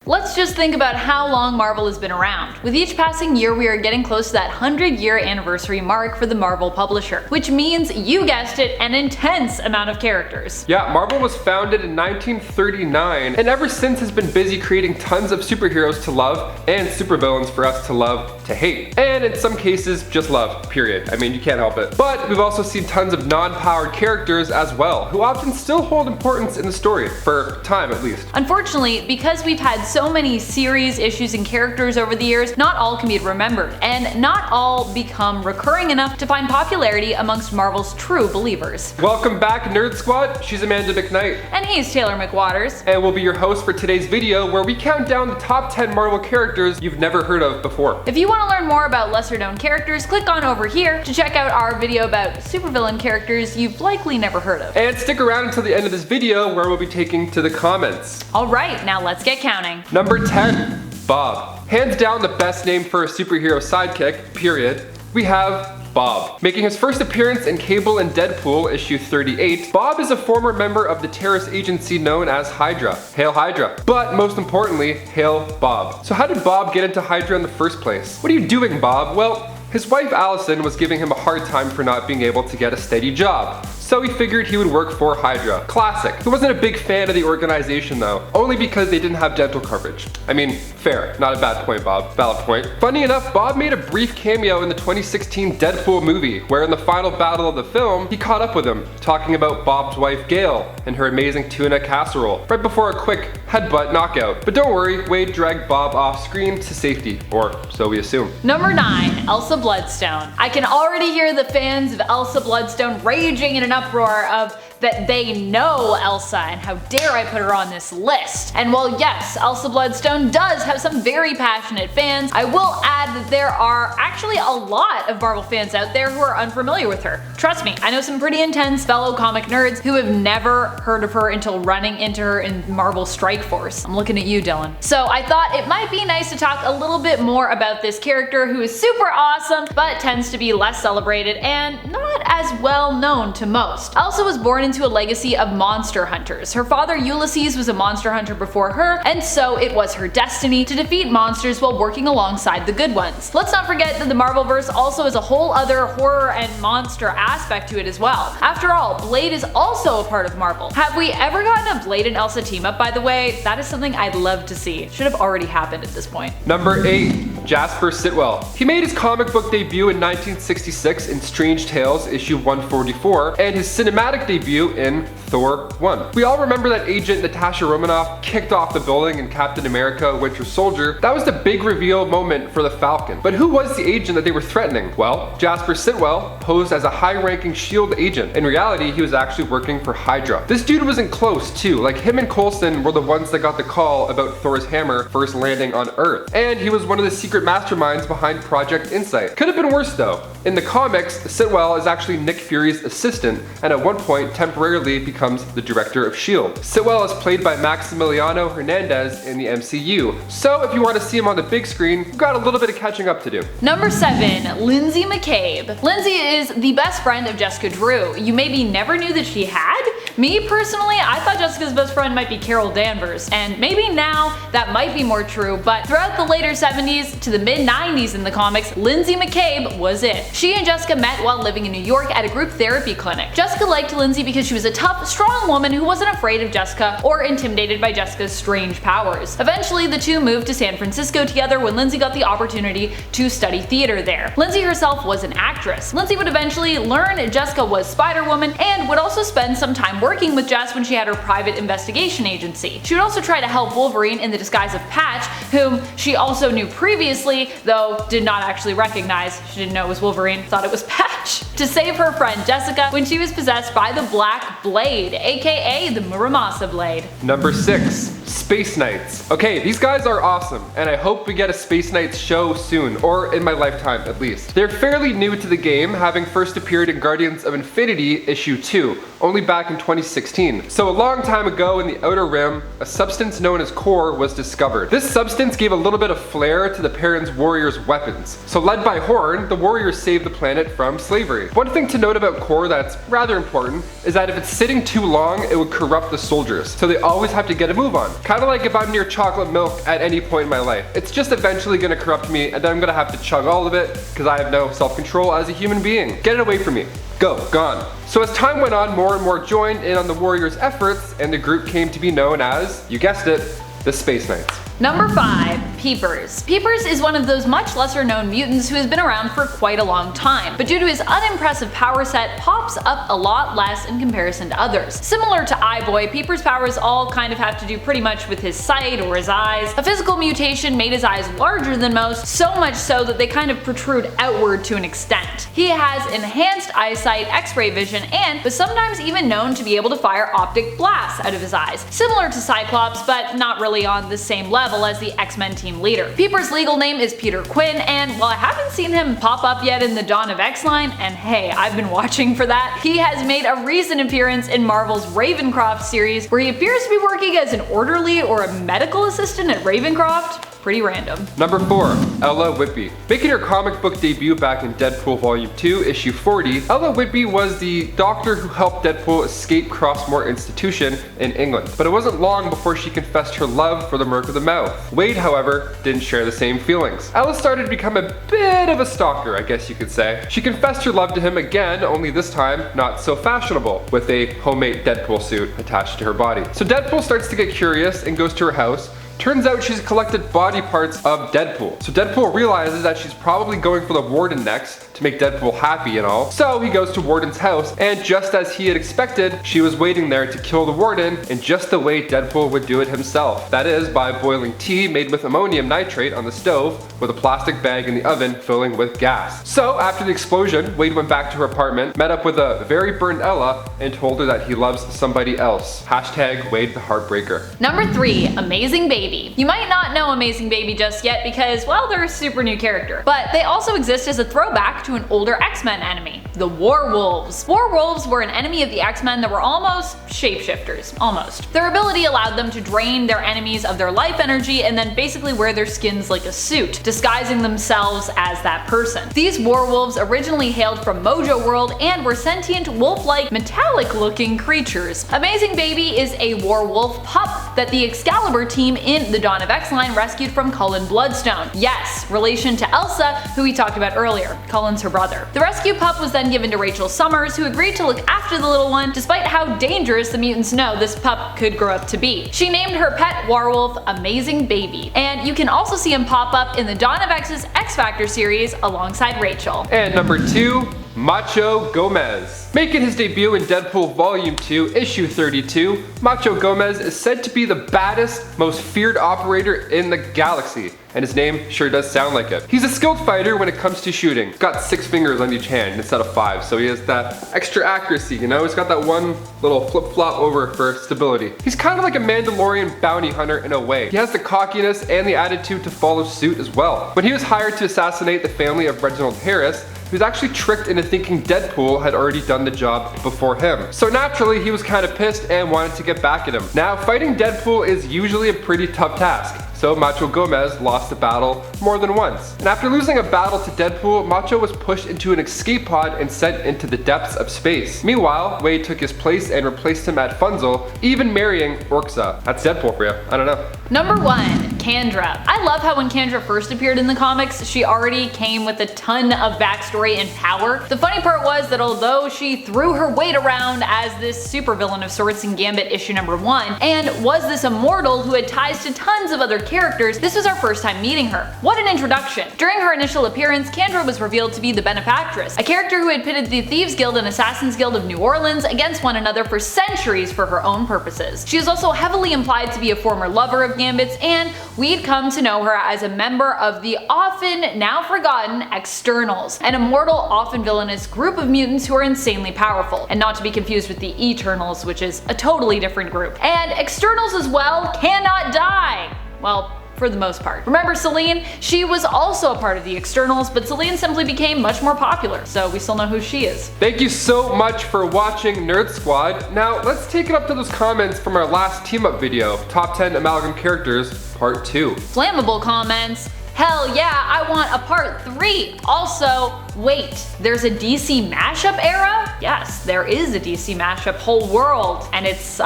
Let's just think about how long Marvel has been around. With each passing year, we are getting close to that 100-year anniversary mark for the Marvel publisher, which means, you guessed it, an intense amount of characters. Yeah, Marvel was founded in 1939, and ever since has been busy creating tons of superheroes to love and supervillains for us to love to hate. And in some cases, just love, period. I mean, you can't help it. But we've also seen tons of non-powered characters as well, who often still hold importance in the story, for time at least. Unfortunately, because we've had so many series, issues, and characters over the years, not all can be remembered, and not all become recurring enough to find popularity amongst Marvel's true believers. Welcome back, Nerd Squad. She's Amanda McKnight. And he's Taylor McWatters. And we'll be your host for today's video, where we count down the top 10 Marvel characters you've never heard of before. If you want to learn more about lesser known characters, click on over here to check out our video about supervillain characters you've likely never heard of. And stick around until the end of this video, where we'll be taking to the comments. Alright, now let's get counting. Number 10, Bob. Hands down the best name for a superhero sidekick, period. We have Bob. Making his first appearance in Cable and Deadpool issue 38, Bob is a former member of the terrorist agency known as Hydra. Hail Hydra. But most importantly, hail Bob. So how did Bob get into Hydra in the first place? What are you doing, Bob? Well, his wife Allison was giving him a hard time for not being able to get a steady job. So he figured he would work for Hydra. Classic. He wasn't a big fan of the organization though, only because they didn't have dental coverage. I mean, fair. Not a bad point, Bob. Valid point. Funny enough, Bob made a brief cameo in the 2016 Deadpool movie, where in the final battle of the film, he caught up with him, talking about Bob's wife Gail and her amazing tuna casserole, right before a quick headbutt knockout. But don't worry, Wade dragged Bob off screen to safety, or so we assume. Number 9, ELSA Bloodstone. I can already hear the fans of ELSA Bloodstone raging in an uproar of that they know Elsa and how dare I put her on this list. And while yes, ELSA Bloodstone does have some very passionate fans, I will add that there are actually a lot of Marvel fans out there who are unfamiliar with her. Trust me, I know some pretty intense fellow comic nerds who have never heard of her until running into her in Marvel Strike Force. I'm looking at you, Dylan. So I thought it might be nice to talk a little bit more about this character who is super awesome, but tends to be less celebrated and not as well known to most. Elsa was born into a legacy of monster hunters. Her father Ulysses was a monster hunter before her, and so it was her destiny to defeat monsters while working alongside the good ones. Let's not forget that the Marvelverse also has a whole other horror and monster aspect to it as well. After all, Blade is also a part of Marvel. Have we ever gotten a Blade and Elsa team up, by the way? That is something I'd love to see. Should have already happened at this point. Number 8, Jasper Sitwell. He made his comic book debut in 1966 in Strange Tales issue 144, and his cinematic debut in Thor 1. We all remember that agent Natasha Romanoff kicked off the building in Captain America Winter Soldier. That was the big reveal moment for the Falcon. But who was the agent that they were threatening? Well, Jasper Sitwell posed as a high-ranking SHIELD agent. In reality, he was actually working for Hydra. This dude wasn't close too, like him and Coulson were the ones that got the call about Thor's hammer first landing on Earth. And he was one of the secret masterminds behind Project Insight. Could have been worse though. In the comics, Sitwell is actually Nick Fury's assistant, and at one point temporarily becomes the director of S.H.I.E.L.D. Sitwell is played by Maximiliano Hernandez in the MCU, so if you want to see him on the big screen, you've got a little bit of catching up to do. Number 7, Lindsay McCabe. Lindsay is the best friend of Jessica Drew. You maybe never knew that she had? Me personally, I thought Jessica's best friend might be Carol Danvers, and maybe now that might be more true, but throughout the later 70s to the mid 90s in the comics, Lindsay McCabe was it. She and Jessica met while living in New York at a group therapy clinic. Jessica liked Lindsay because she was a tough, strong woman who wasn't afraid of Jessica or intimidated by Jessica's strange powers. Eventually, the two moved to San Francisco together when Lindsay got the opportunity to study theater there. Lindsay herself was an actress. Lindsay would eventually learn Jessica was Spider-Woman and would also spend some time working with Jess when she had her private investigation agency. She would also try to help Wolverine in the disguise of Patch, whom she also knew previously, though did not actually recognize. She didn't know it was Wolverine, thought it was Patch. To save her friend Jessica when she was possessed by the Black Blade, aka the Muramasa Blade. Number 6, Space Knights. Okay, these guys are awesome, and I hope we get a Space Knights show soon, or in my lifetime at least. They're fairly new to the game, having first appeared in Guardians of Infinity issue 2, only back in 2016. So a long time ago in the Outer Rim, a substance known as core was discovered. This substance gave a little bit of flair to the Perrin's warriors' weapons. So led by Horn, the warriors saved the planet from slavery. One thing to note about core that's rather important is that if it's sitting too long, it would corrupt the soldiers, so they always have to get a move on. Kind of like if I'm near chocolate milk at any point in my life. It's just eventually gonna corrupt me and then I'm gonna have to chug all of it because I have no self-control as a human being. Get it away from me. Go, gone. So as time went on, more and more joined in on the Warriors' efforts and the group came to be known as, you guessed it, the Space Knights. Number 5. PEEPERS. PEEPERS is one of those much lesser known mutants who has been around for quite a long time, but due to his unimpressive power set, pops up a lot less in comparison to others. Similar to iBoy, PEEPERS' powers all kind of have to do pretty much with his sight or his eyes. A physical mutation made his eyes larger than most, so much so that they kind of protrude outward to an extent. He has enhanced eyesight, X-ray vision, and was sometimes even known to be able to fire optic blasts out of his eyes, similar to Cyclops, but not really on the same level as the X-Men team leader. PEEPERS' legal name is Peter Quinn, and while I haven't seen him pop up yet in the Dawn of X line, and hey, I've been watching for that, he has made a recent appearance in Marvel's Ravencroft series where he appears to be working as an orderly or a medical assistant at Ravencroft. Pretty random. Number 4. Ella Whitby. Making her comic book debut back in Deadpool Volume 2, Issue 40, Ella Whitby was the doctor who helped Deadpool escape Crossmore Institution in England. But it wasn't long before she confessed her love for the Merc of the Mouth. Wade, however, didn't share the same feelings. Ella started to become a bit of a stalker, I guess you could say. She confessed her love to him again, only this time not so fashionable, with a homemade Deadpool suit attached to her body. So Deadpool starts to get curious and goes to her house. Turns out she's collected body parts of Deadpool. So Deadpool realizes that she's probably going for the Warden next to make Deadpool happy and all. So he goes to Warden's house, and just as he had expected, she was waiting there to kill the Warden in just the way Deadpool would do it himself. That is, by boiling tea made with ammonium nitrate on the stove with a plastic bag in the oven filling with gas. So after the explosion, Wade went back to her apartment, met up with a very burned Ella, and told her that he loves somebody else. Hashtag Wade the Heartbreaker. Number 3. Amazing Baby. You might not know Amazing Baby just yet because, well, they're a super new character, but they also exist as a throwback to an older X-Men enemy, the Warwolves. Warwolves were an enemy of the X-Men that were almost shapeshifters. Almost. Their ability allowed them to drain their enemies of their life energy and then basically wear their skins like a suit, disguising themselves as that person. These Warwolves originally hailed from Mojo World and were sentient, wolf-like, metallic-looking creatures. Amazing Baby is a Warwolf pup that the Excalibur team in the Dawn of X line rescued from Cullen Bloodstone. Yes, relation to ELSA, who we talked about earlier. Cullen's her brother. The rescue pup was then given to Rachel Summers, who agreed to look after the little one despite how dangerous the mutants know this pup could grow up to be. She named her pet werewolf Amazing Baby, and you can also see him pop up in the Dawn of X's X Factor series alongside Rachel. And number 2, Macho Gomez. Making his debut in Deadpool Volume 2, Issue 32, Macho Gomez is said to be the baddest, most feared operator in the galaxy, and his name sure does sound like it. He's a skilled fighter when it comes to shooting. Got 6 fingers on each hand instead of 5, so he has that extra accuracy, you know? He's got that one little flip-flop over for stability. He's kind of like a Mandalorian bounty hunter in a way. He has the cockiness and the attitude to follow suit as well. When he was hired to assassinate the family of Reginald Harris, he was actually tricked into thinking Deadpool had already done the job before him. So naturally, he was kind of pissed and wanted to get back at him. Now, fighting Deadpool is usually a pretty tough task. So Macho Gomez lost the battle more than once. And after losing a battle to Deadpool, Macho was pushed into an escape pod and sent into the depths of space. Meanwhile, Wade took his place and replaced him at Funzel, even marrying Orxa. That's Deadpool for you, I don't know. Number 1. CANDRA. I love how when CANDRA first appeared in the comics, she already came with a ton of backstory and power. The funny part was that although she threw her weight around as this supervillain of sorts in Gambit issue number 1, and was this immortal who had ties to tons of other characters, this was our first time meeting her. What an introduction. During her initial appearance, CANDRA was revealed to be the Benefactress, a character who had pitted the Thieves Guild and Assassins Guild of New Orleans against one another for centuries for her own purposes. She is also heavily implied to be a former lover of Gambit's, and we'd come to know her as a member of the often now forgotten Externals, an immortal, often villainous group of mutants who are insanely powerful, and not to be confused with the Eternals, which is a totally different group. And Externals as well cannot die. Well, for the most part. Remember Selene? She was also a part of the Externals, but Selene simply became much more popular, so we still know who she is. Thank you so much for watching Nerd Squad. Now let's take it up to those comments from our last team up video, Top 10 Amalgam Characters, Part 2. Flammable comments. Hell yeah, I want a part 3. Also, Wait, there's a DC mashup era? Yes, there is a DC mashup whole world, and it's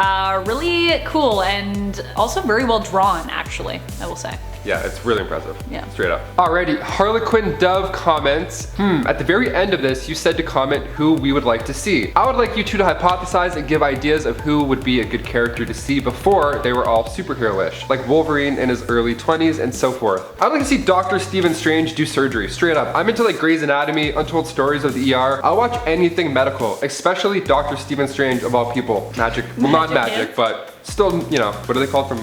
really cool and also very well drawn, actually, I will say. Yeah, it's really impressive. Yeah. Straight up. Alrighty, Harlequin Dove comments, at the very end of this, you said to comment who we would like to see. I would like you two to hypothesize and give ideas of who would be a good character to see before they were all superhero-ish, like Wolverine in his early 20s and so forth. I'd like to see Dr. Stephen Strange do surgery, straight up. I'm into like Grey's Anatomy, Untold Stories of the ER. I'll watch anything medical, especially Dr. Stephen Strange of all people. Magic, well not magic, but still, you know, what are they called from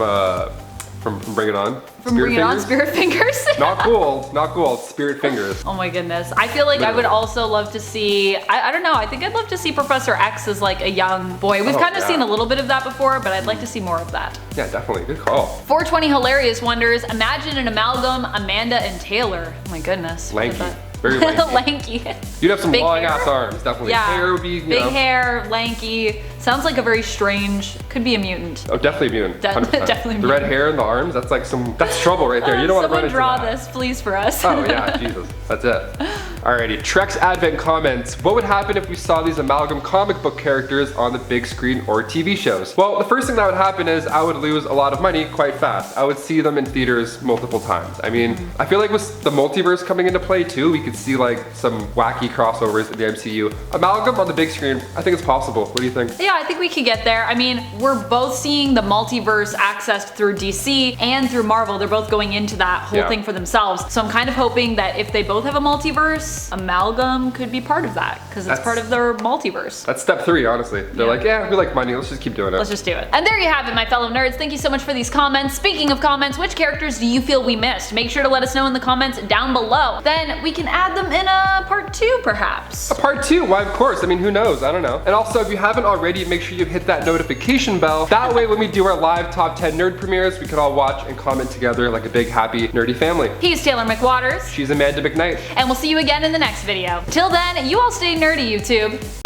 Bring It On? From Bring It On, Spirit Fingers? Not cool, not cool, it's Spirit Fingers. Oh my goodness. I feel like I would also love to see, I don't know, I think I'd love to see Professor X as like a young boy. We've kind of seen a little bit of that before, but I'd like to see more of that. Yeah, definitely, good call. 420 Hilarious wonders, imagine an amalgam, Amanda and Taylor. Oh my goodness. Lanky. Very lanky. Lanky. You'd have some Big long hair? ass arms, definitely. Yeah. Hair would be, you Big know. hair, lanky. Sounds like a very strange, could be a mutant. Oh, definitely a mutant. 100%. Definitely the red hair and the arms, that's like that's trouble right there. You don't want to run into Someone draw that. this, please, for us. Oh yeah, Jesus, that's it. Alrighty, Trek's Advent comments. What would happen if we saw these amalgam comic book characters on the big screen or TV shows? Well, the first thing that would happen is I would lose a lot of money quite fast. I would see them in theaters multiple times. I mean, I feel like with the multiverse coming into play too, we could see like some wacky crossovers in the MCU. Amalgam on the big screen, I think it's possible. What do you think? Yeah, I think we could get there. I mean, we're both seeing the multiverse accessed through DC and through Marvel. They're both going into that whole thing for themselves. So I'm kind of hoping that if they both have a multiverse, amalgam could be part of that because it's part of their multiverse. That's step 3, honestly. They're like, yeah, we like money, let's just keep doing it. Let's just do it. And there you have it, my fellow nerds. Thank you so much for these comments. Speaking of comments, which characters do you feel we missed? Make sure to let us know in the comments down below. Then we can add them in a part 2, perhaps. A part 2? Why, of course. I mean, who knows? I don't know. And also, if you haven't already, make sure you hit that notification bell. That way, when we do our live top 10 nerd premieres, we can all watch and comment together like a big, happy, nerdy family. He's Taylor McWatters. She's Amanda McKnight. And we'll see you again in the next video. Till then, you all stay nerdy, YouTube.